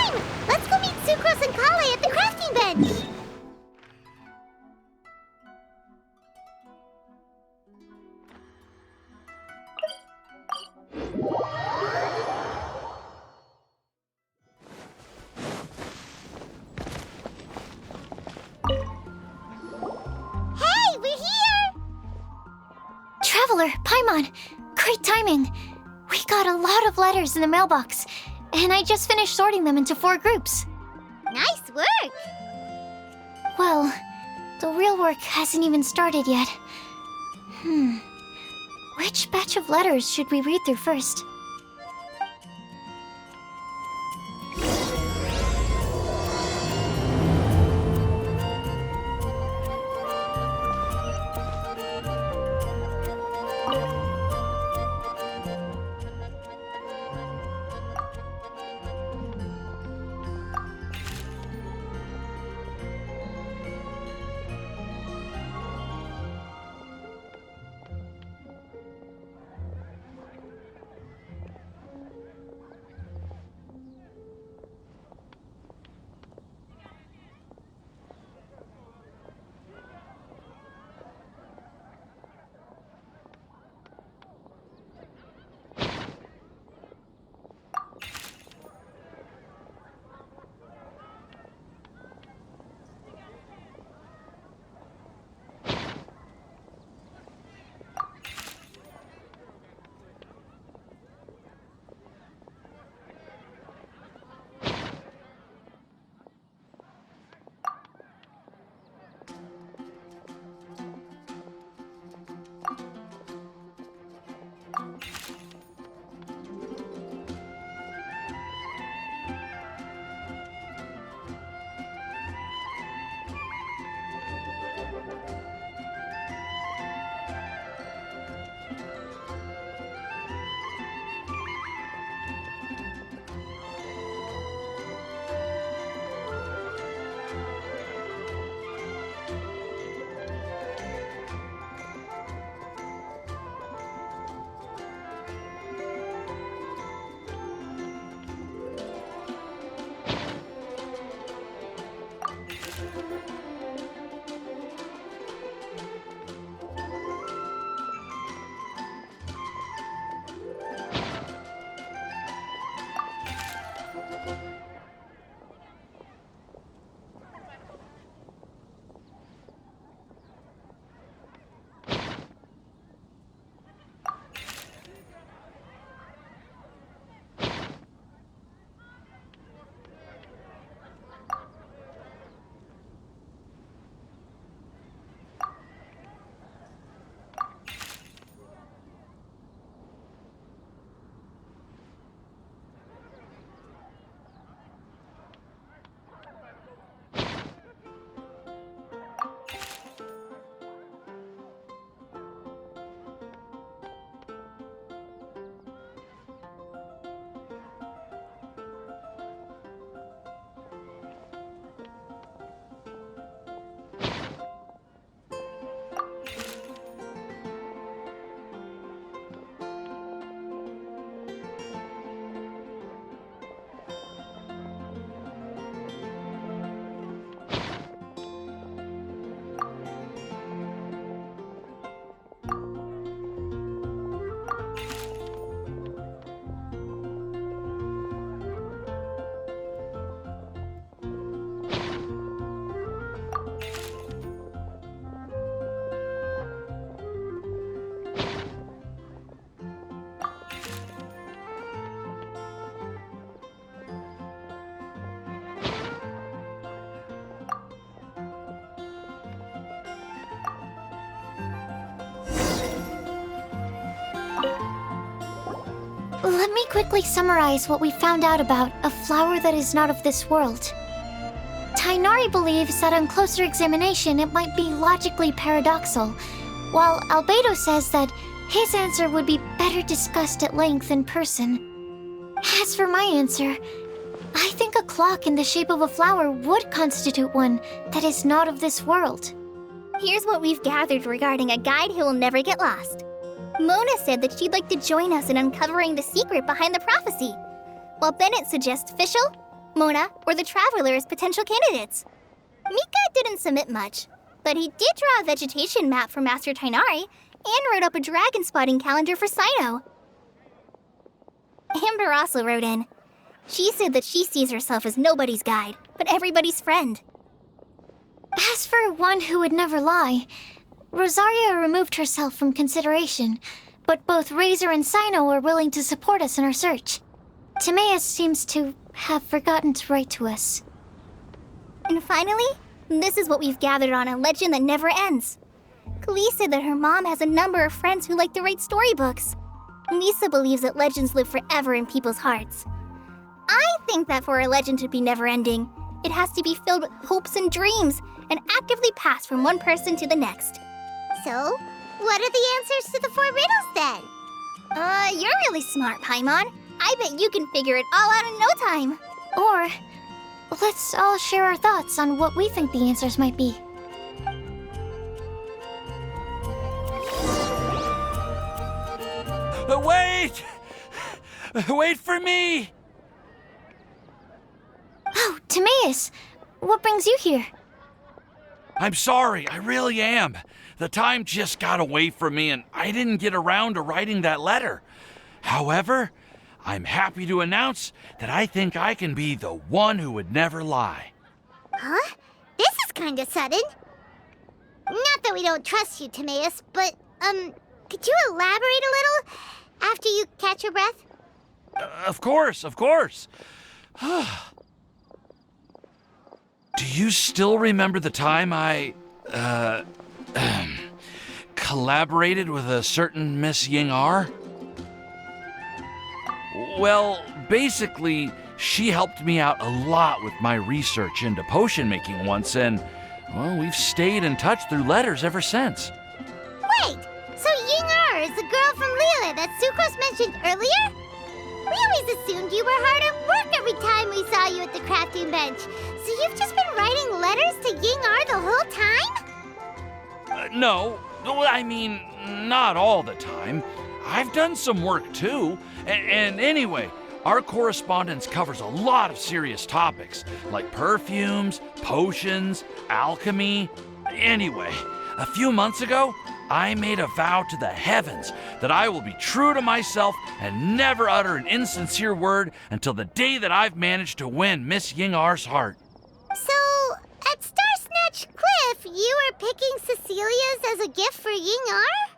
time! Let's go meet Sucrose and Kale at the crafting bench! Hey, we're here! Traveler, Paimon, great timing. We got a lot of letters in the mailbox, and I just finished sorting them into 4 groups. Nice work! Well, the real work hasn't even started yet. Which batch of letters should we read through first? Let me quickly summarize what we found out about a flower that is not of this world. Tainari believes that on closer examination it might be logically paradoxal, while Albedo says that his answer would be better discussed at length in person. As for my answer, I think a clock in the shape of a flower would constitute one that is not of this world. Here's what we've gathered regarding a guide who will never get lost. Mona said that she'd like to join us in uncovering the secret behind the prophecy, while Bennett suggests Fischl, Mona, or the Traveler as potential candidates. Mika didn't submit much, but he did draw a vegetation map for Master Tainari and wrote up a dragon spotting calendar for Sino. Amber also wrote in. She said that she sees herself as nobody's guide, but everybody's friend. As for one who would never lie, Rosaria removed herself from consideration, but both Razor and Sino are willing to support us in our search. Timaeus seems to have forgotten to write to us. And finally, this is what we've gathered on a legend that never ends. Klee said that her mom has a number of friends who like to write storybooks. Lisa believes that legends live forever in people's hearts. I think that for a legend to be never-ending, it has to be filled with hopes and dreams and actively passed from one person to the next. So, what are the answers to the 4 riddles then? You're really smart, Paimon. I bet you can figure it all out in no time. Or, let's all share our thoughts on what we think the answers might be. Wait! Wait for me! Oh, Timaeus! What brings you here? I'm sorry, I really am. The time just got away from me and I didn't get around to writing that letter. However, I'm happy to announce that I think I can be the one who would never lie. Huh? This is kinda sudden. Not that we don't trust you, Timaeus, but, could you elaborate a little after you catch your breath? Of course. Do you still remember the time I, collaborated with a certain Miss Ying-ar? Well, basically, she helped me out a lot with my research into potion making once, and, well, we've stayed in touch through letters ever since. Wait, so Ying-ar is the girl from Lila that Sucrose mentioned earlier? We always assumed you were hard at work every time we saw you at the crafting bench. So you've just been writing letters to Ying-ar the whole time? No, I mean, not all the time. I've done some work too. And anyway, our correspondence covers a lot of serious topics, like perfumes, potions, alchemy. Anyway, a few months ago, I made a vow to the heavens that I will be true to myself and never utter an insincere word until the day that I've managed to win Miss Ying-ar's heart. So, at Star Snatch Cliff, you were picking Cecilia's as a gift for Ying-ar?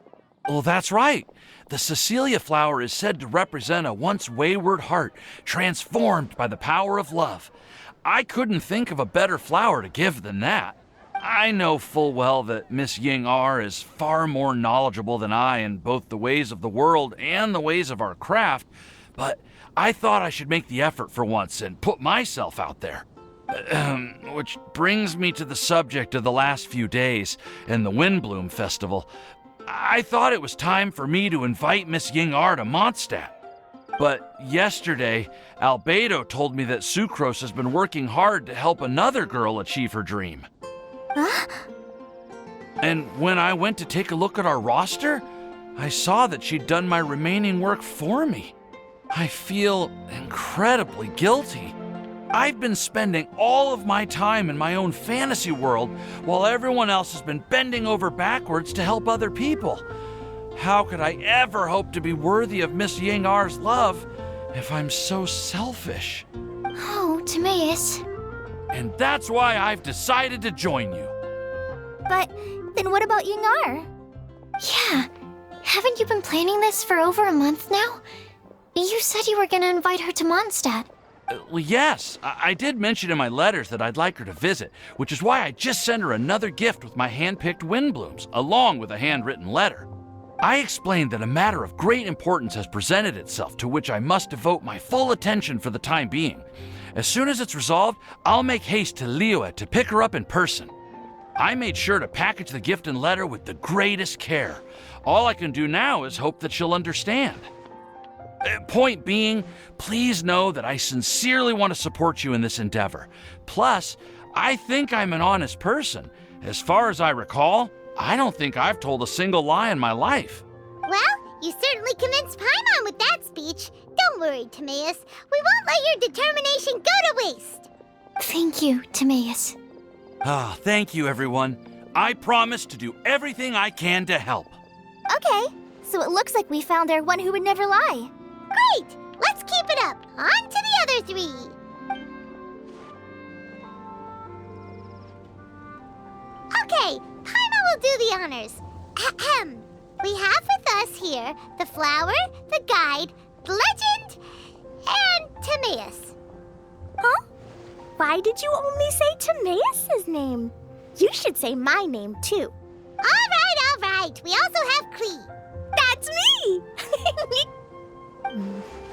Well, that's right. The Cecilia flower is said to represent a once wayward heart transformed by the power of love. I couldn't think of a better flower to give than that. I know full well that Miss Ying-ar is far more knowledgeable than I in both the ways of the world and the ways of our craft, but I thought I should make the effort for once and put myself out there. Which brings me to the subject of the last few days and the Windbloom Festival. I thought it was time for me to invite Miss Ying-ar to Mondstadt. But yesterday, Albedo told me that Sucrose has been working hard to help another girl achieve her dream. Huh? And when I went to take a look at our roster, I saw that she'd done my remaining work for me. I feel incredibly guilty. I've been spending all of my time in my own fantasy world while everyone else has been bending over backwards to help other people. How could I ever hope to be worthy of Miss Ying-ar's love if I'm so selfish? Oh, Timaeus. And that's why I've decided to join you. But then what about Ying-ar? Yeah, haven't you been planning this for over a month now? You said you were gonna invite her to Mondstadt. Well, yes, I did mention in my letters that I'd like her to visit, which is why I just sent her another gift with my hand-picked Windblooms, along with a handwritten letter. I explained that a matter of great importance has presented itself to which I must devote my full attention for the time being. As soon as it's resolved, I'll make haste to Liyue to pick her up in person. I made sure to package the gift and letter with the greatest care. All I can do now is hope that she'll understand. Point being, please know that I sincerely want to support you in this endeavor. Plus, I think I'm an honest person. As far as I recall, I don't think I've told a single lie in my life. Well, you certainly convinced Paimon with that speech. Don't worry, Timaeus. We won't let your determination go to waste. Thank you, Timaeus. Ah, thank you, everyone. I promise to do everything I can to help. Okay, so it looks like we found our one who would never lie. Great! Let's keep it up. On to the other three. Okay, Paimon will do the honors. Ahem. We have with us here the flower, the guide, the legend, and Timaeus. Huh? Why did you only say Timaeus' name? You should say my name, too. All right. We also have Klee. That's me!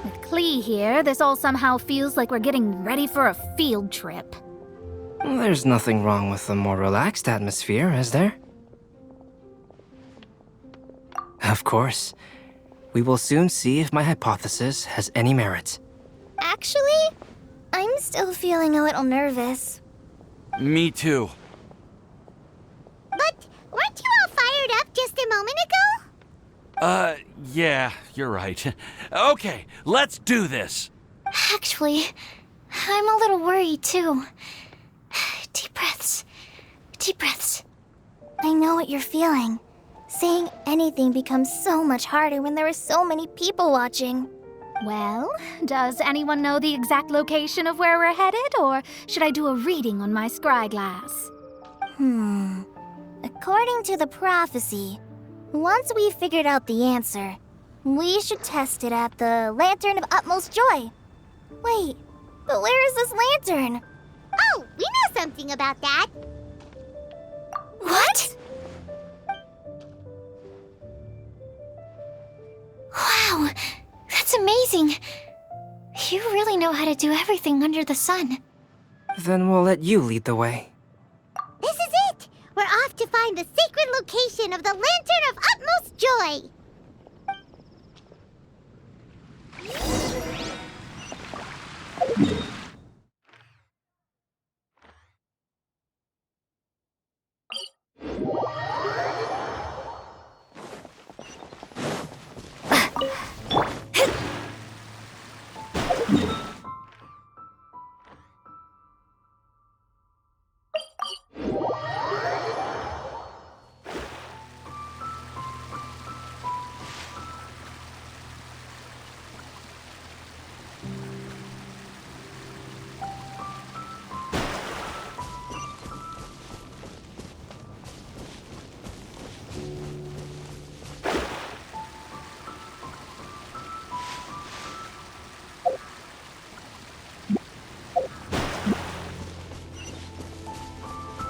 With Klee here, this all somehow feels like we're getting ready for a field trip. There's nothing wrong with a more relaxed atmosphere, is there? Of course. We will soon see if my hypothesis has any merit. Actually, I'm still feeling a little nervous. Me too. But weren't you all fired up just a moment ago? Yeah, you're right. Okay, let's do this. Actually, I'm a little worried too. Deep breaths. Deep breaths. I know what you're feeling. Saying anything becomes so much harder when there are so many people watching. Well, does anyone know the exact location of where we're headed, or should I do a reading on my scry glass? According to the prophecy, once we've figured out the answer, we should test it at the Lantern of Utmost Joy. Wait, but where is this lantern? Oh, we know something about that. What? Wow, that's amazing. You really know how to do everything under the sun. Then we'll let you lead the way. This is it. We're off to find the sacred location of the Lantern of Utmost Joy.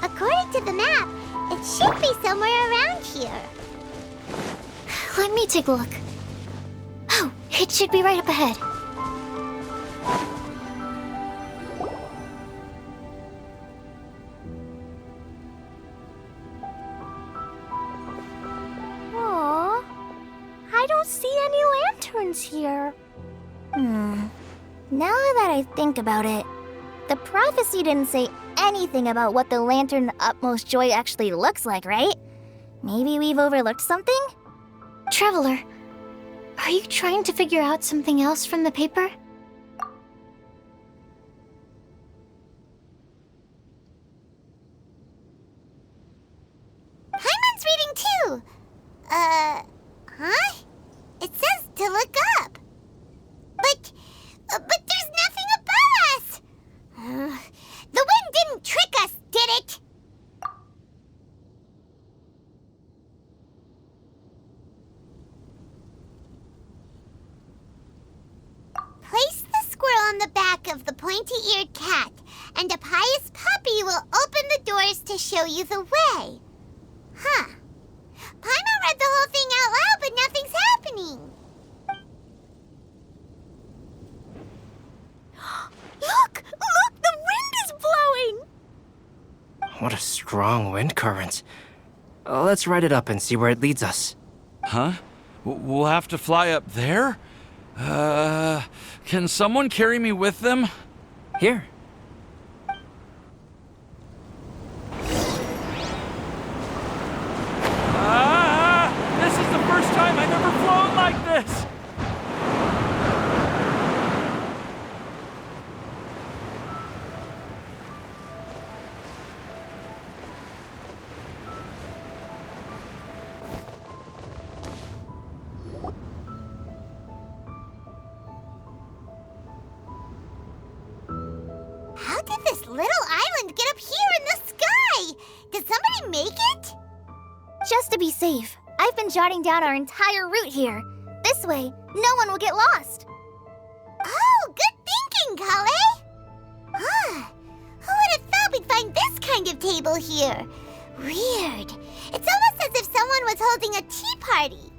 According to the map, it should be somewhere around here. Let me take a look. Oh, it should be right up ahead. Aw, I don't see any lanterns here. Now that I think about it, the prophecy didn't say anything about what the Lantern of Utmost Joy actually looks like, right? Maybe we've overlooked something? Traveler, are you trying to figure out something else from the paper? Paimon's reading too. Huh? It says to look up. But there's nothing above us. The wind didn't trick us, did it? Place the squirrel on the back of the pointy-eared cat, and a pious puppy will open the doors to show you the way. Huh. Paimon read the whole thing out loud, but nothing's happening. Look! Look! The wind is blowing! What a strong wind current. Let's ride it up and see where it leads us. Huh? We'll have to fly up there? Can someone carry me with them? Here. This is the first time I've ever flown like this! How did this little island get up here in the sky? Did somebody make it? Just to be safe, I've been jotting down our entire route here. This way, no one will get lost. Oh, good thinking, Kale! Huh. Who would have thought we'd find this kind of table here? Weird. It's almost as if someone was holding a tea party.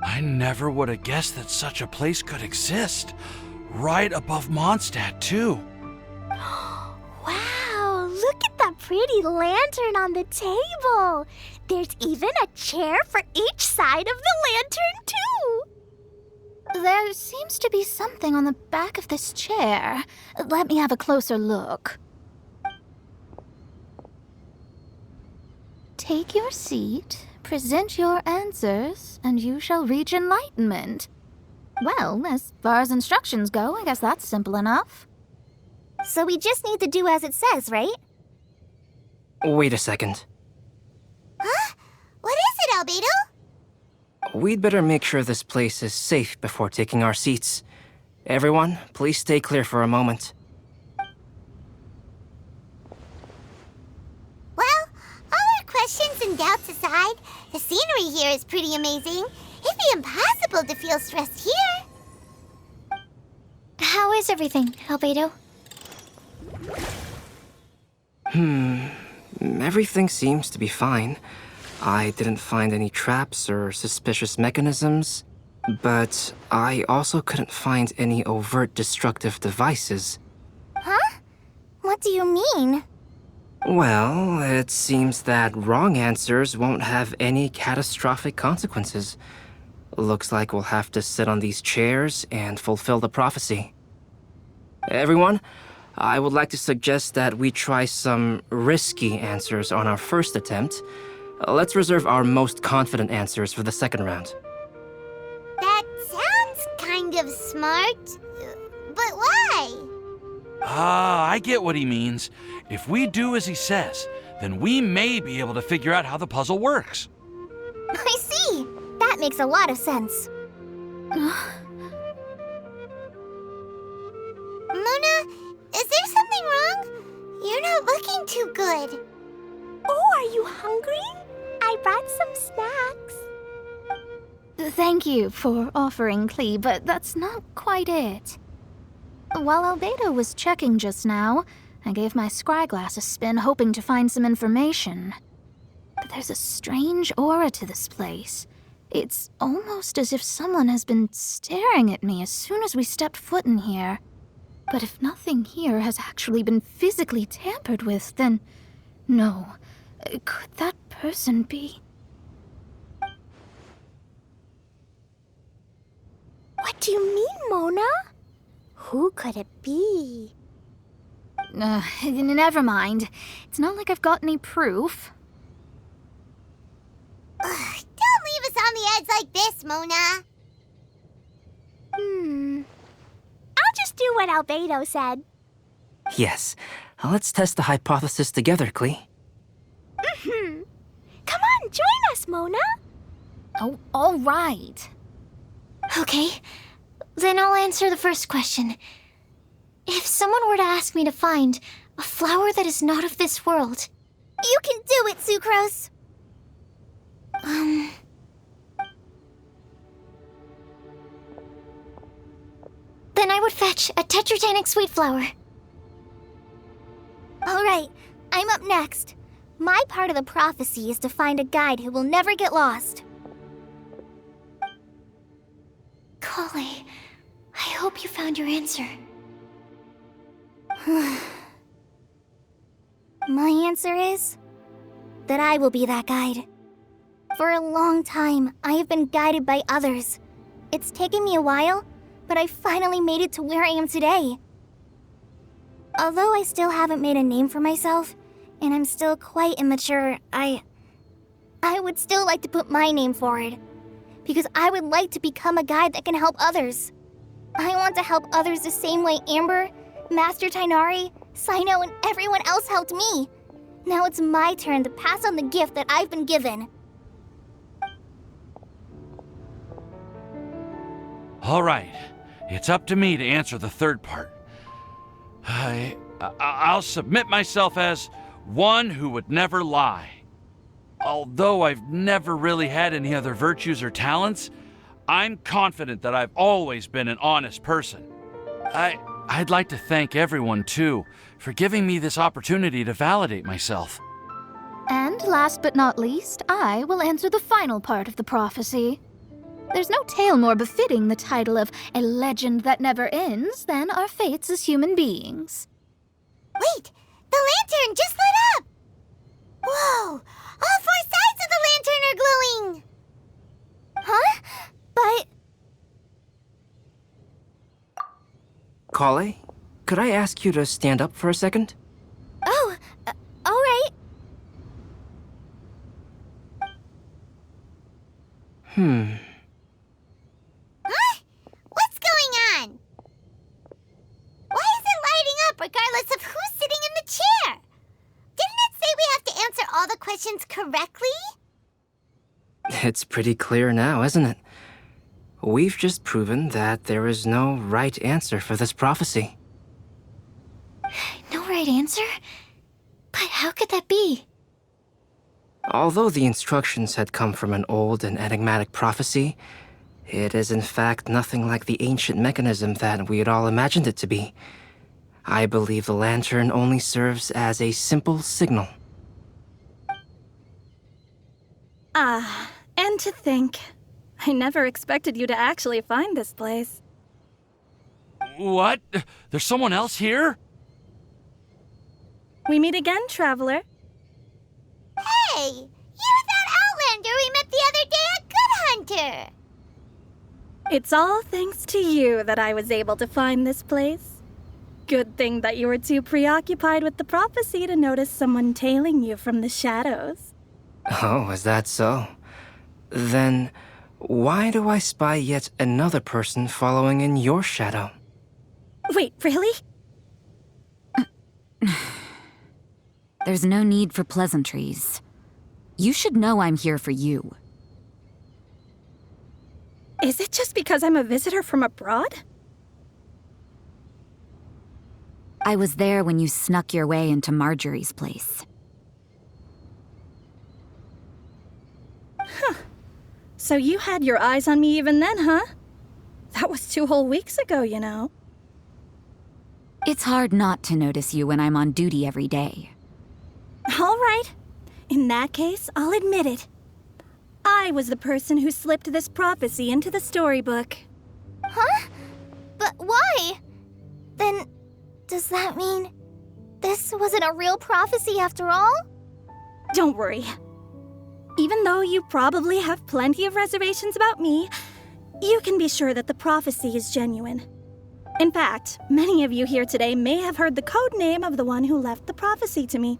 I never would have guessed that such a place could exist. Right above Mondstadt, too. Wow, look at that pretty lantern on the table. There's even a chair for each side of the lantern, too. There seems to be something on the back of this chair. Let me have a closer look. Take your seat, present your answers, and you shall reach enlightenment. Well, as far as instructions go, I guess that's simple enough. So we just need to do as it says, right? Wait a second. Huh? What is it, Albedo? We'd better make sure this place is safe before taking our seats. Everyone, please stay clear for a moment. Well, all our questions and doubts aside, the scenery here is pretty amazing. It'd be impossible to feel stressed here. How is everything, Albedo? Everything seems to be fine. I didn't find any traps or suspicious mechanisms, but I also couldn't find any overt destructive devices. Huh? What do you mean? Well, it seems that wrong answers won't have any catastrophic consequences. Looks like we'll have to sit on these chairs and fulfill the prophecy. Everyone, I would like to suggest that we try some risky answers on our first attempt. Let's reserve our most confident answers for the second round. That sounds kind of smart, but why? Ah, I get what he means. If we do as he says, then we may be able to figure out how the puzzle works. I see. That makes a lot of sense. Mona, is there something wrong? You're not looking too good. Oh, are you hungry? I brought some snacks. Thank you for offering, Klee, but that's not quite it. While Albedo was checking just now, I gave my scryglass a spin hoping to find some information. But there's a strange aura to this place. It's almost as if someone has been staring at me as soon as we stepped foot in here. But if nothing here has actually been physically tampered with, then no. Could that person be? What do you mean, Mona? Who could it be? Never mind. It's not like I've got any proof. Ugh, don't leave us on the edge like this, Mona. I'll just do what Albedo said. Yes, let's test the hypothesis together, Klee. Come on, join us, Mona. Oh, all right. Okay, then I'll answer the first question. If someone were to ask me to find a flower that is not of this world, You can do it, Sucrose. then I would fetch a tetragenic sweet flower. All right, I'm up next. My part of the prophecy is to find a guide who will never get lost. Kale, I hope you found your answer. My answer is that I will be that guide. For a long time, I have been guided by others. It's taken me a while, but I finally made it to where I am today. Although I still haven't made a name for myself, and I'm still quite immature, I would still like to put my name forward. Because I would like to become a guide that can help others. I want to help others the same way Amber, Master Tainari, Sino, and everyone else helped me. Now it's my turn to pass on the gift that I've been given. All right, it's up to me to answer the third part. I'll submit myself as one who would never lie. Although I've never really had any other virtues or talents, I'm confident that I've always been an honest person. I'd like to thank everyone, too, for giving me this opportunity to validate myself. And last but not least, I will answer the final part of the prophecy. There's no tale more befitting the title of a legend that never ends than our fates as human beings. Wait! The lantern just lit up! Whoa! All 4 sides of the lantern are glowing! Huh? But Kale, could I ask you to stand up for a second? oh, all right. Huh? What's going on? Why is it lighting up regardless of who's sitting in the chair? Didn't it say we have to answer all the questions correctly? It's pretty clear now, isn't it? We've just proven that there is no right answer for this prophecy. No right answer? But how could that be? Although the instructions had come from an old and enigmatic prophecy, it is in fact nothing like the ancient mechanism that we had all imagined it to be. I believe the lantern only serves as a simple signal. And to think, I never expected you to actually find this place. What? There's someone else here? We meet again, traveler. Hey! You're that Outlander we met the other day at Good Hunter! It's all thanks to you that I was able to find this place. Good thing that you were too preoccupied with the prophecy to notice someone tailing you from the shadows. Oh, is that so? Then, why do I spy yet another person following in your shadow? Wait, really? There's no need for pleasantries. You should know I'm here for you. Is it just because I'm a visitor from abroad? I was there when you snuck your way into Marjorie's place. So you had your eyes on me even then, huh? That was 2 whole weeks ago, you know. It's hard not to notice you when I'm on duty every day. All right. In that case, I'll admit it. I was the person who slipped this prophecy into the storybook. Huh? But why? Then, does that mean this wasn't a real prophecy after all? Don't worry. Even though you probably have plenty of reservations about me, you can be sure that the prophecy is genuine. In fact, many of you here today may have heard the code name of the one who left the prophecy to me.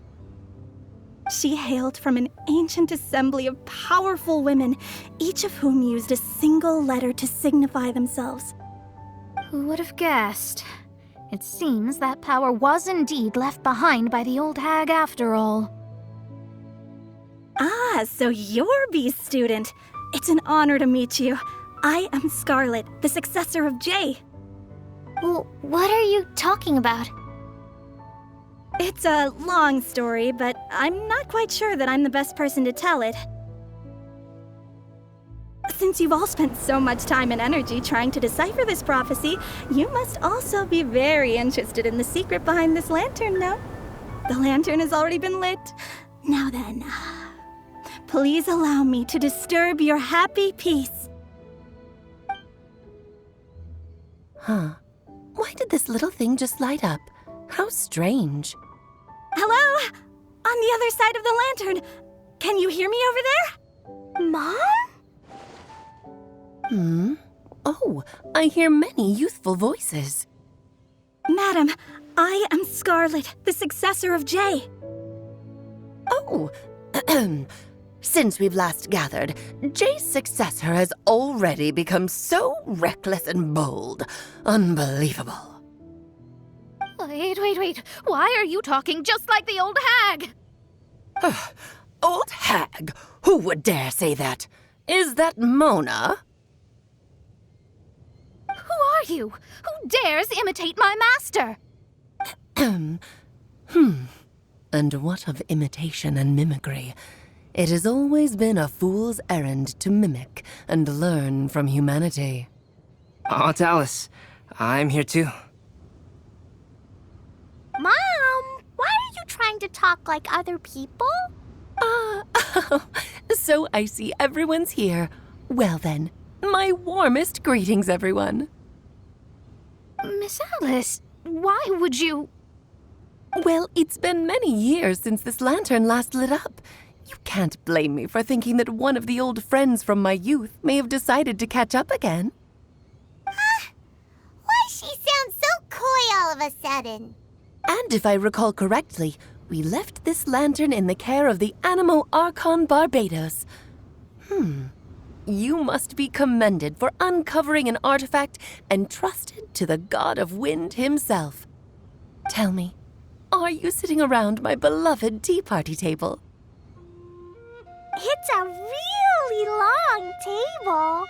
She hailed from an ancient assembly of powerful women, each of whom used a single letter to signify themselves. Who would have guessed? It seems that power was indeed left behind by the old hag after all. Ah, so you're B's student. It's an honor to meet you. I am Scarlet, the successor of Jay. Well, what are you talking about? It's a long story, but I'm not quite sure that I'm the best person to tell it. Since you've all spent so much time and energy trying to decipher this prophecy, you must also be very interested in the secret behind this lantern, no? The lantern has already been lit. Now then, please allow me to disturb your happy peace. Huh. Why did this little thing just light up? How strange. Hello? On the other side of the lantern. Can you hear me over there? Mom? Oh, I hear many youthful voices. Madam, I am Scarlet, the successor of Jay. Oh, since we've last gathered, Jay's successor has already become so reckless and bold. Unbelievable. Wait. Why are you talking just like the old hag? Old hag? Who would dare say that? Is that Mona? Who are you? Who dares imitate my master? And what of imitation and mimicry? It has always been a fool's errand to mimic and learn from humanity. Aunt Alice, I'm here too. Mom, why are you trying to talk like other people? So I see everyone's here. Well then, my warmest greetings, everyone. Miss Alice, why would you... Well, it's been many years since this lantern last lit up. You can't blame me for thinking that one of the old friends from my youth may have decided to catch up again. Why she sounds so coy all of a sudden? And if I recall correctly, we left this lantern in the care of the Animo Archon Barbados. You must be commended for uncovering an artifact entrusted to the god of wind himself. Tell me, are you sitting around my beloved tea party table? It's a really long table.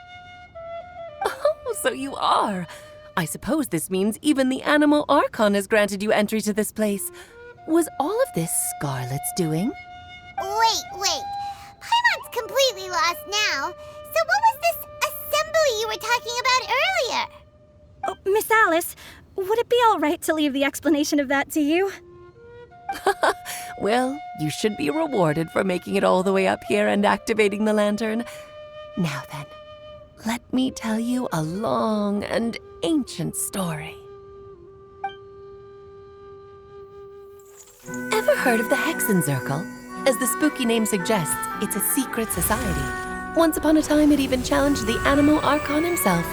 Oh, so you are. I suppose this means even the Animo Archon has granted you entry to this place. Was all of this Scarlet's doing? Wait. Paimon's completely lost now. So what was this assembly you were talking about earlier? Oh, Miss Alice, would it be all right to leave the explanation of that to you? Well, you should be rewarded for making it all the way up here and activating the lantern. Now then, let me tell you a long and ancient story. Ever heard of the Hexenzirkel? As the spooky name suggests, it's a secret society. Once upon a time, it even challenged the Animo Archon himself.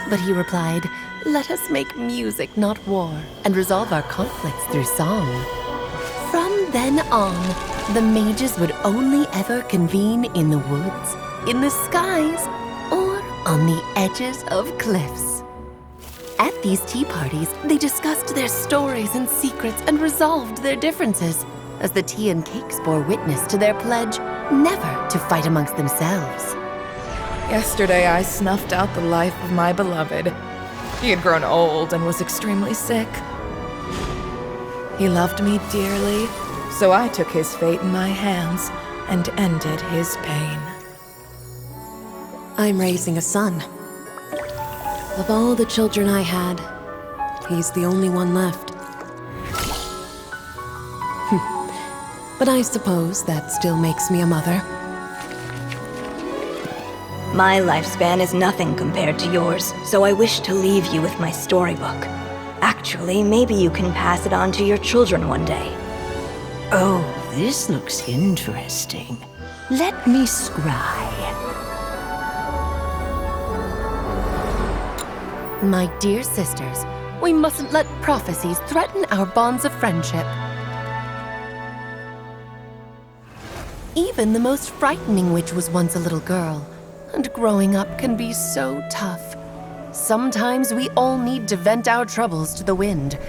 But he replied, "Let us make music, not war, and resolve our conflicts through song." From then on, the mages would only ever convene in the woods, in the skies, or on the edges of cliffs. At these tea parties, they discussed their stories and secrets and resolved their differences, as the tea and cakes bore witness to their pledge never to fight amongst themselves. Yesterday I snuffed out the life of my beloved. He had grown old and was extremely sick. He loved me dearly, so I took his fate in my hands and ended his pain. I'm raising a son. Of all the children I had, he's the only one left. But I suppose that still makes me a mother. My lifespan is nothing compared to yours, so I wish to leave you with my storybook. Actually, maybe you can pass it on to your children one day. Oh, this looks interesting. Let me scry. My dear sisters, we mustn't let prophecies threaten our bonds of friendship. Even the most frightening witch was once a little girl, and growing up can be so tough. Sometimes we all need to vent our troubles to the wind.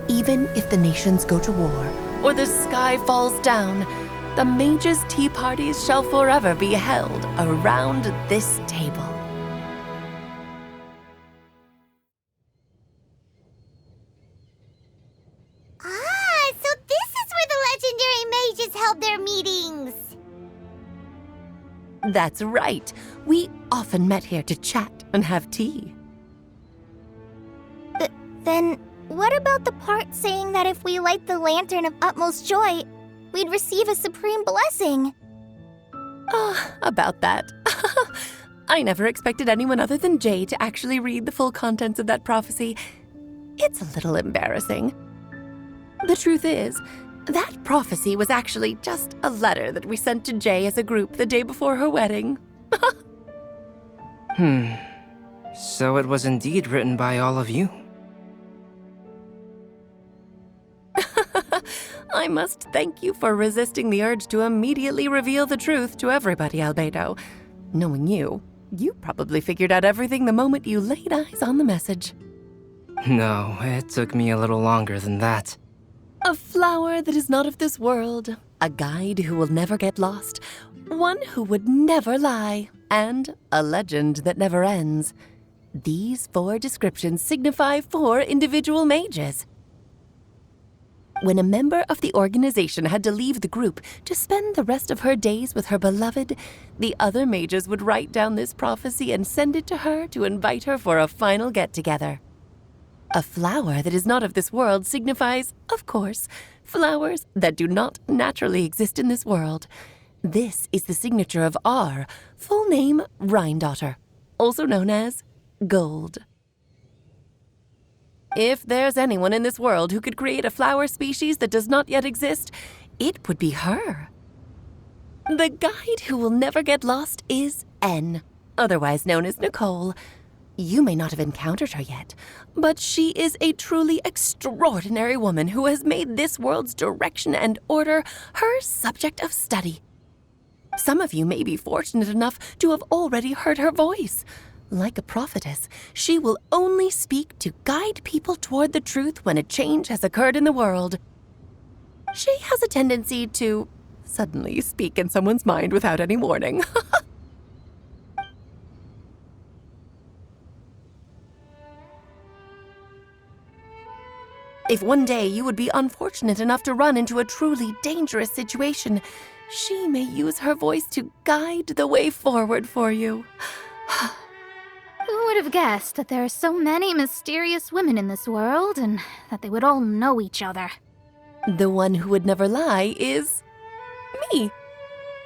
Even if the nations go to war, or the sky falls down, the mages' tea parties shall forever be held around this table. So this is where the legendary mages held their meetings. That's right. We often met here to chat and have tea. Then, what about the part saying that if we light the lantern of utmost joy, we'd receive a supreme blessing? About that. I never expected anyone other than Jay to actually read the full contents of that prophecy. It's a little embarrassing. The truth is, that prophecy was actually just a letter that we sent to Jay as a group the day before her wedding. So it was indeed written by all of you. I must thank you for resisting the urge to immediately reveal the truth to everybody, Albedo. Knowing you, you probably figured out everything the moment you laid eyes on the message. No, it took me a little longer than that. A flower that is not of this world, a guide who will never get lost, one who would never lie, and a legend that never ends. These 4 descriptions signify 4 individual mages. When a member of the organization had to leave the group to spend the rest of her days with her beloved, the other mages would write down this prophecy and send it to her to invite her for a final get-together. A flower that is not of this world signifies, of course, flowers that do not naturally exist in this world. This is the signature of our full name, Rhine-daughter, also known as Gold. If there's anyone in this world who could create a flower species that does not yet exist, it would be her. The guide who will never get lost is N, otherwise known as Nicole. You may not have encountered her yet, but she is a truly extraordinary woman who has made this world's direction and order her subject of study. Some of you may be fortunate enough to have already heard her voice. Like a prophetess, she will only speak to guide people toward the truth when a change has occurred in the world. She has a tendency to suddenly speak in someone's mind without any warning. If one day you would be unfortunate enough to run into a truly dangerous situation, she may use her voice to guide the way forward for you. Who would have guessed that there are so many mysterious women in this world and that they would all know each other? The one who would never lie is me.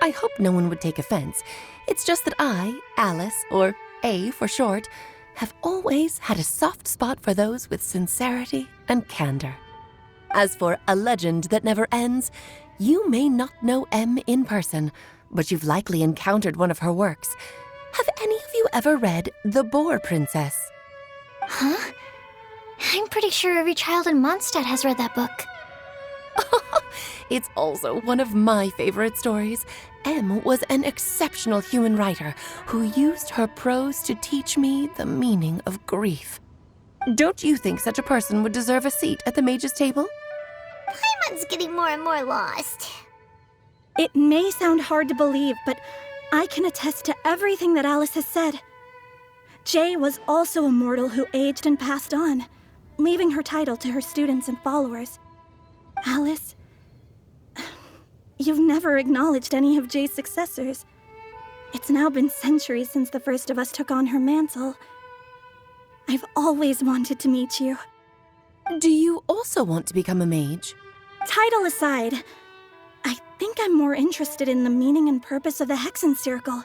I hope no one would take offense. It's just that I, Alice, or A for short, have always had a soft spot for those with sincerity and candor. As for a legend that never ends, you may not know M in person, but you've likely encountered one of her works. Have any of you ever read The Boar Princess? Huh? I'm pretty sure every child in Mondstadt has read that book. It's also one of my favorite stories. M was an exceptional human writer who used her prose to teach me the meaning of grief. Don't you think such a person would deserve a seat at the mage's table? Paimon's getting more and more lost. It may sound hard to believe, but I can attest to everything that Alice has said. Jay was also a mortal who aged and passed on, leaving her title to her students and followers. Alice, you've never acknowledged any of Jay's successors. It's now been centuries since the first of us took on her mantle. I've always wanted to meet you. Do you also want to become a mage? Title aside, I think I'm more interested in the meaning and purpose of the Hexen Circle.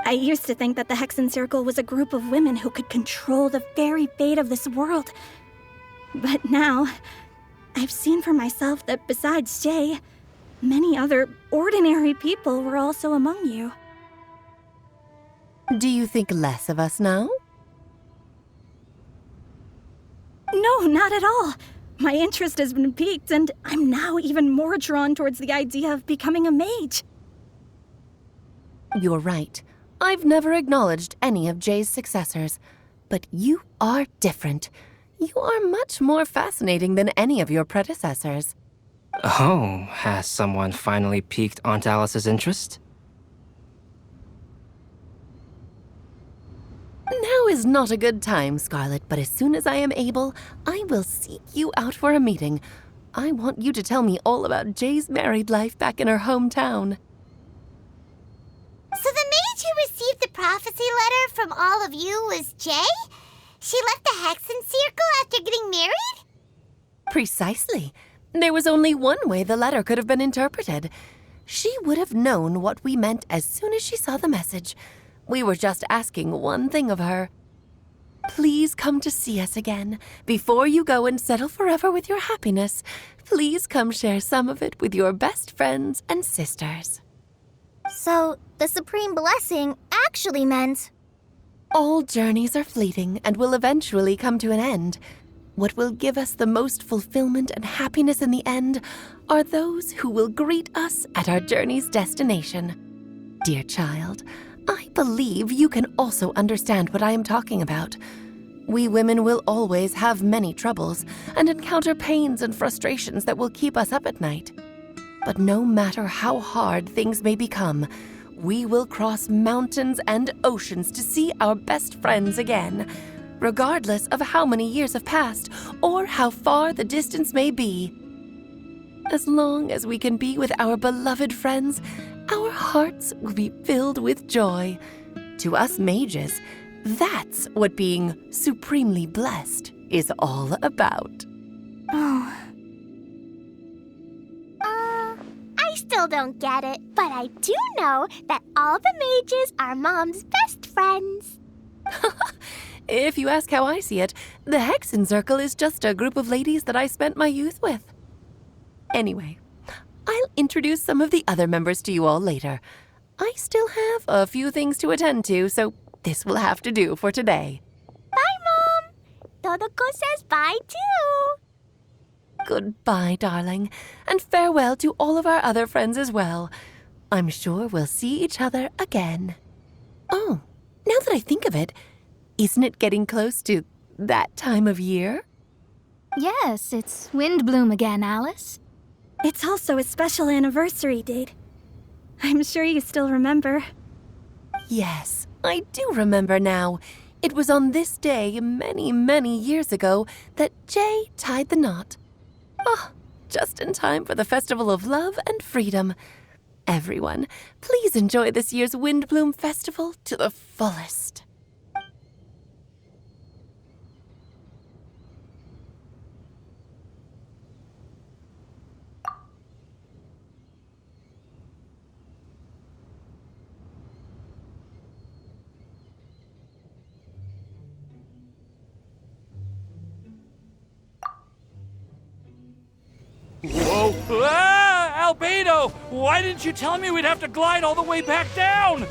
I used to think that the Hexen Circle was a group of women who could control the very fate of this world. But now, I've seen for myself that besides Jay, many other ordinary people were also among you. Do you think less of us now? No, not at all. My interest has been piqued, and I'm now even more drawn towards the idea of becoming a mage. You're right. I've never acknowledged any of Jay's successors, but you are different. You are much more fascinating than any of your predecessors. Oh, has someone finally piqued Aunt Alice's interest? Now is not a good time, Scarlet, but as soon as I am able, I will seek you out for a meeting. I want you to tell me all about Jay's married life back in her hometown. So the mage who received the prophecy letter from all of you was Jay? She left the Hexen Circle after getting married? Precisely. There was only one way the letter could have been interpreted. She would have known what we meant as soon as she saw the message. We were just asking one thing of her. Please come to see us again. Before you go and settle forever with your happiness, please come share some of it with your best friends and sisters. So, the Supreme Blessing actually meant... All journeys are fleeting and will eventually come to an end. What will give us the most fulfillment and happiness in the end are those who will greet us at our journey's destination. Dear child, I believe you can also understand what I am talking about. We women will always have many troubles and encounter pains and frustrations that will keep us up at night. But no matter how hard things may become, we will cross mountains and oceans to see our best friends again. Regardless of how many years have passed or how far the distance may be. As long as we can be with our beloved friends, our hearts will be filled with joy. To us mages, that's what being supremely blessed is all about. Oh. I still don't get it, but I do know that all the mages are Mom's best friends. If you ask how I see it, the Hexen Circle is just a group of ladies that I spent my youth with. Anyway, I'll introduce some of the other members to you all later. I still have a few things to attend to, so this will have to do for today. Bye, Mom! Todoko says bye, too! Goodbye, darling, and farewell to all of our other friends as well. I'm sure we'll see each other again. Oh, now that I think of it, isn't it getting close to that time of year? Yes, it's Windbloom again, Alice. It's also a special anniversary date. I'm sure you still remember. Yes, I do remember now. It was on this day many, many years ago that Jay tied the knot. Oh, just in time for the Festival of Love and Freedom. Everyone, please enjoy this year's Windbloom Festival to the fullest. Whoa! Ah! Albedo! Why didn't you tell me we'd have to glide all the way back down?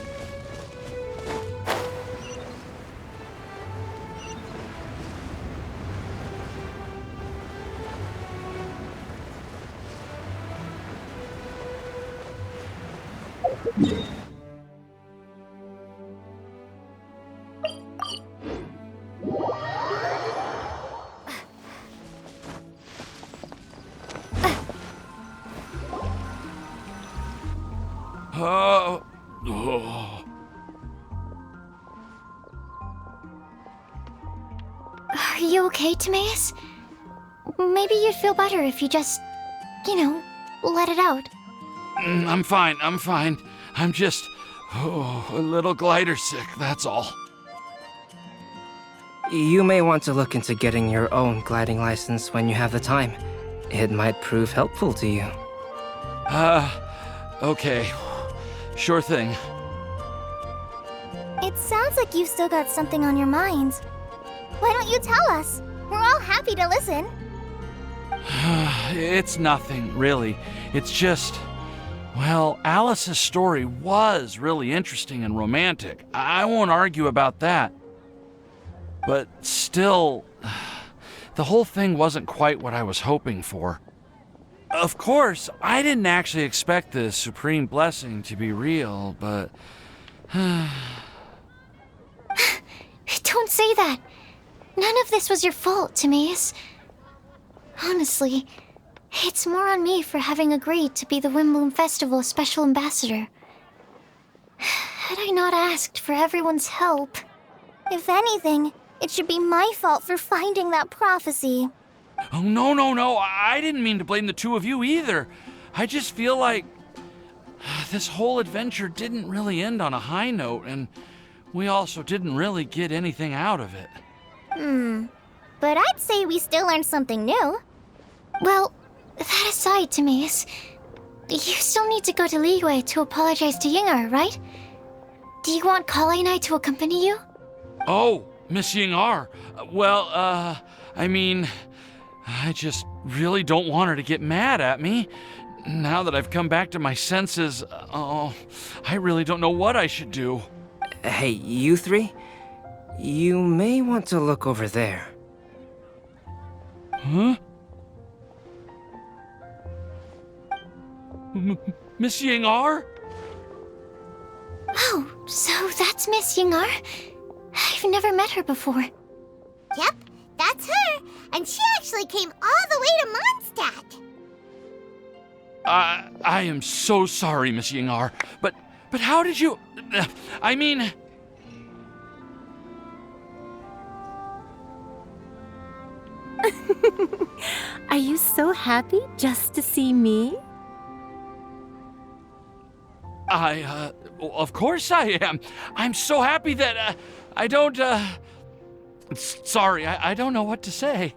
Oh. Are you okay, Timaeus? Maybe you'd feel better if you just, let it out. I'm fine. I'm just a little glider sick, that's all. You may want to look into getting your own gliding license when you have the time. It might prove helpful to you. Okay. Sure thing. It sounds like you've still got something on your mind. Why don't you tell us? We're all happy to listen. It's nothing, really. It's just... Well, Alice's story was really interesting and romantic. I won't argue about that. But still, the whole thing wasn't quite what I was hoping for. Of course, I didn't actually expect the supreme blessing to be real, but... Don't say that. None of this was your fault, Timaeus. Honestly, it's more on me for having agreed to be the Windbloom Festival Special Ambassador. Had I not asked for everyone's help... If anything, it should be my fault for finding that prophecy. Oh, no. I didn't mean to blame the two of you either. I just feel like this whole adventure didn't really end on a high note, and we also didn't really get anything out of it. But I'd say we still learned something new. Well, that aside, Timaeus, you still need to go to Liyue to apologize to Yingar, right? Do you want Kale and I to accompany you? Oh, Miss Yingar. Well, I mean, I just really don't want her to get mad at me. Now that I've come back to my senses, I really don't know what I should do. Hey, you three? You may want to look over there. Huh? Miss Yingar? Oh, so that's Miss Yingar? I've never met her before. Yep, that's her. And she actually came all the way to Mondstadt. I am so sorry, Miss Yingar, but how did you... I mean... Are you so happy just to see me? Of course I am. I'm so happy that, I don't, sorry, I don't know what to say.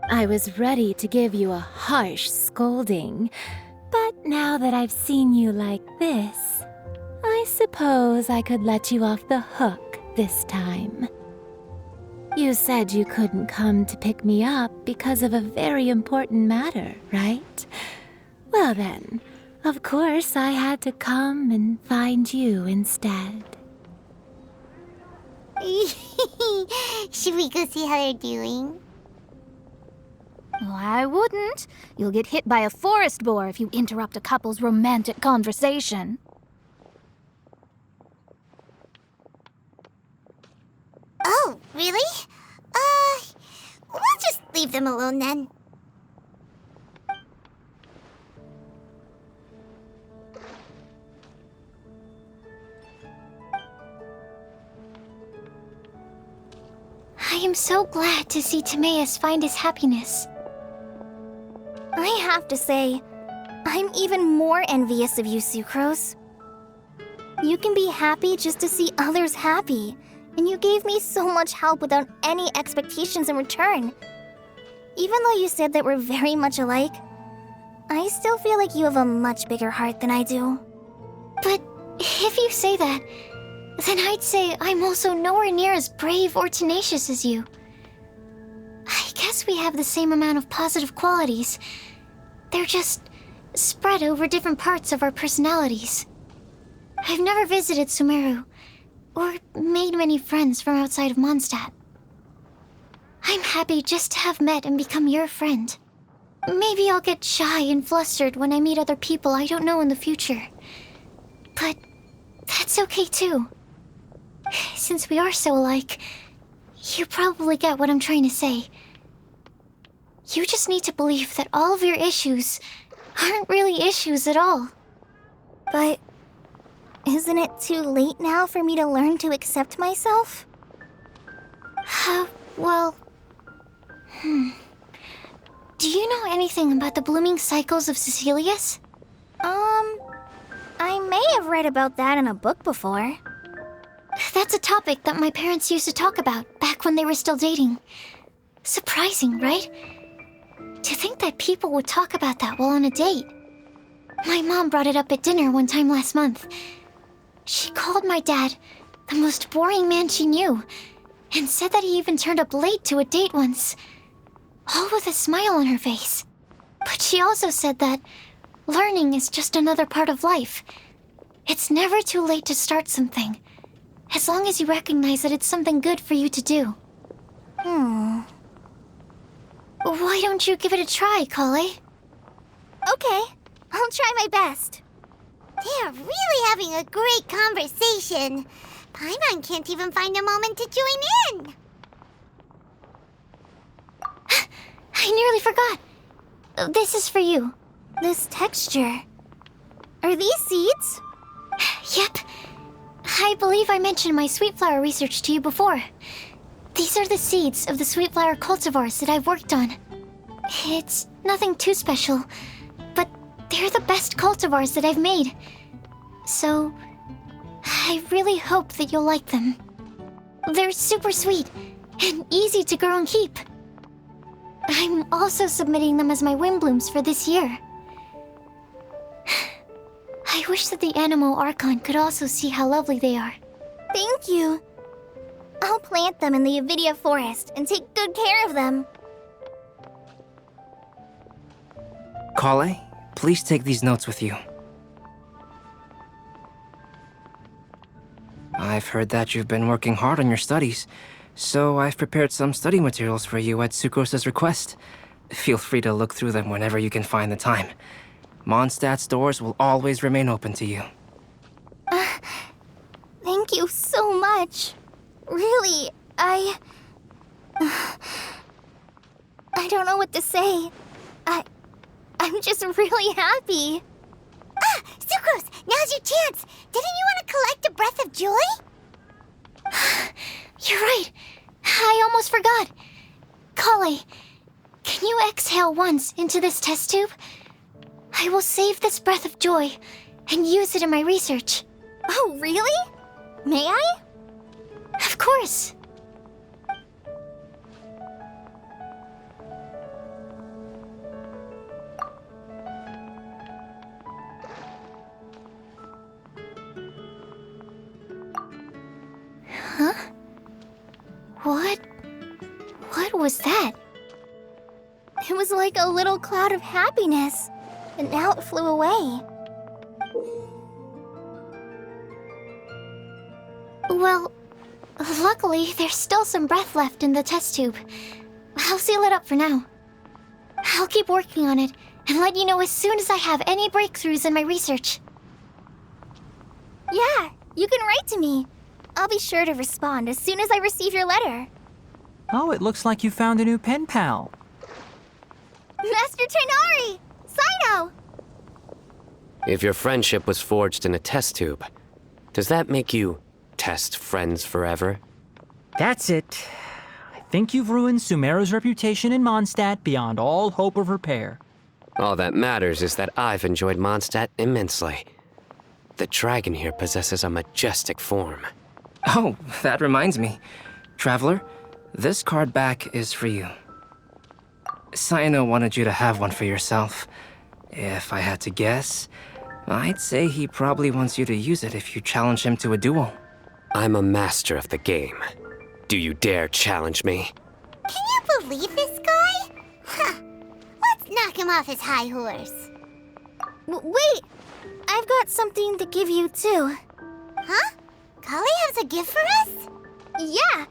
I was ready to give you a harsh scolding, but now that I've seen you like this, I suppose I could let you off the hook this time. You said you couldn't come to pick me up because of a very important matter, right? Well then, of course I had to come and find you instead. Should we go see how they're doing? Well, I wouldn't. You'll get hit by a forest boar if you interrupt a couple's romantic conversation. Oh, really? We'll just leave them alone then. I am so glad to see Timaeus find his happiness. I have to say, I'm even more envious of you, Sucrose. You can be happy just to see others happy, and you gave me so much help without any expectations in return. Even though you said that we're very much alike, I still feel like you have a much bigger heart than I do. But if you say that, then I'd say I'm also nowhere near as brave or tenacious as you. I guess we have the same amount of positive qualities. They're just spread over different parts of our personalities. I've never visited Sumeru, or made many friends from outside of Mondstadt. I'm happy just to have met and become your friend. Maybe I'll get shy and flustered when I meet other people I don't know in the future. But that's okay too. Since we are so alike, you probably get what I'm trying to say. You just need to believe that all of your issues aren't really issues at all. But isn't it too late now for me to learn to accept myself? Well... Do you know anything about the blooming cycles of Cecilius? I may have read about that in a book before. That's a topic that my parents used to talk about back when they were still dating. Surprising, right? To think that people would talk about that while on a date. My mom brought it up at dinner one time last month. She called my dad the most boring man she knew, and said that he even turned up late to a date once, all with a smile on her face. But she also said that learning is just another part of life. It's never too late to start something, as long as you recognize that it's something good for you to do. Why don't you give it a try, Kale? Okay, I'll try my best. They're really having a great conversation. Paimon can't even find a moment to join in. I nearly forgot. This is for you. This texture. Are these seeds? Yep. I believe I mentioned my sweet flower research to you before. These are the seeds of the sweet flower cultivars that I've worked on. It's nothing too special, but they're the best cultivars that I've made. So, I really hope that you'll like them. They're super sweet and easy to grow and keep. I'm also submitting them as my wind blooms for this year. I wish that the Animo Archon could also see how lovely they are. Thank you. I'll plant them in the Avidia forest and take good care of them. Kale, please take these notes with you. I've heard that you've been working hard on your studies, so I've prepared some study materials for you at Sucrose's request. Feel free to look through them whenever you can find the time. Mondstadt's doors will always remain open to you. Thank you so much. Really, I don't know what to say. I'm just really happy. Sucrose, now's your chance. Didn't you want to collect a breath of joy? You're right. I almost forgot. Kale, can you exhale once into this test tube? I will save this breath of joy and use it in my research. Oh, really? May I? Of course. Huh? What was that? It was like a little cloud of happiness, and now it flew away. Well, luckily, there's still some breath left in the test tube. I'll seal it up for now. I'll keep working on it and let you know as soon as I have any breakthroughs in my research. Yeah, you can write to me. I'll be sure to respond as soon as I receive your letter. Oh, it looks like you found a new pen pal. Master Tainari! Sino! If your friendship was forged in a test tube, does that make you test friends forever? That's it. I think you've ruined Sumeru's reputation in Mondstadt beyond all hope of repair. All that matters is that I've enjoyed Mondstadt immensely. The dragon here possesses a majestic form. Oh, that reminds me. Traveler, this card back is for you. Sino wanted you to have one for yourself. If I had to guess, I'd say he probably wants you to use it if you challenge him to a duel. I'm a master of the game. Do you dare challenge me? Can you believe this guy? Huh. Let's knock him off his high horse. Wait! I've got something to give you, too. Huh? Kale has a gift for us? Yeah!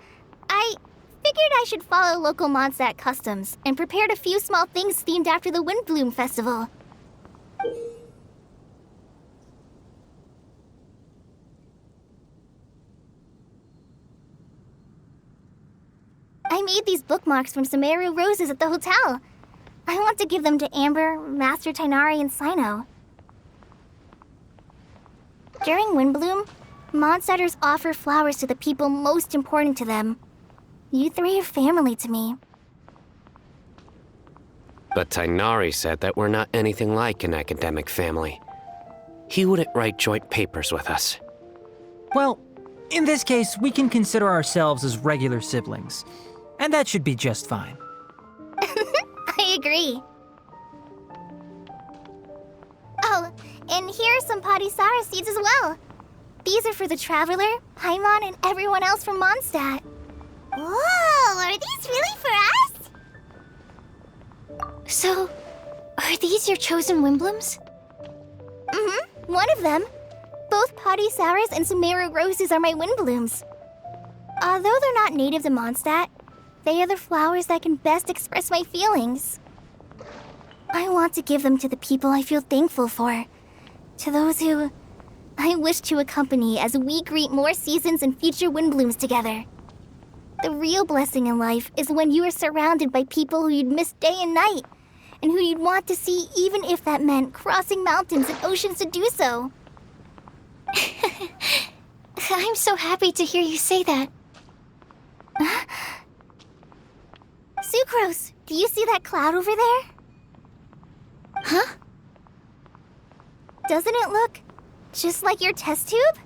I figured I should follow local Mondstadt customs and prepared a few small things themed after the Windbloom Festival. I made these bookmarks from Sumeru roses at the hotel. I want to give them to Amber, Master Tainari, and Sino. During Windbloom, Mondstadters offer flowers to the people most important to them. You three are family to me. But Tainari said that we're not anything like an academic family. He wouldn't write joint papers with us. Well, in this case, we can consider ourselves as regular siblings. And that should be just fine. I agree. Oh, and here are some Padisara seeds as well. These are for the Traveler, Paimon, and everyone else from Mondstadt. Whoa, are these really for us? So, are these your chosen Windblooms? Mm-hmm, one of them. Both Padisaras and Sumeru roses are my Windblooms. Although they're not native to Mondstadt, they are the flowers that can best express my feelings. I want to give them to the people I feel thankful for. To those who I wish to accompany as we greet more seasons and future Windblooms together. The real blessing in life is when you are surrounded by people who you'd miss day and night, and who you'd want to see even if that meant crossing mountains and oceans to do so. I'm so happy to hear you say that. Sucrose, do you see that cloud over there? Huh? Doesn't it look just like your test tube?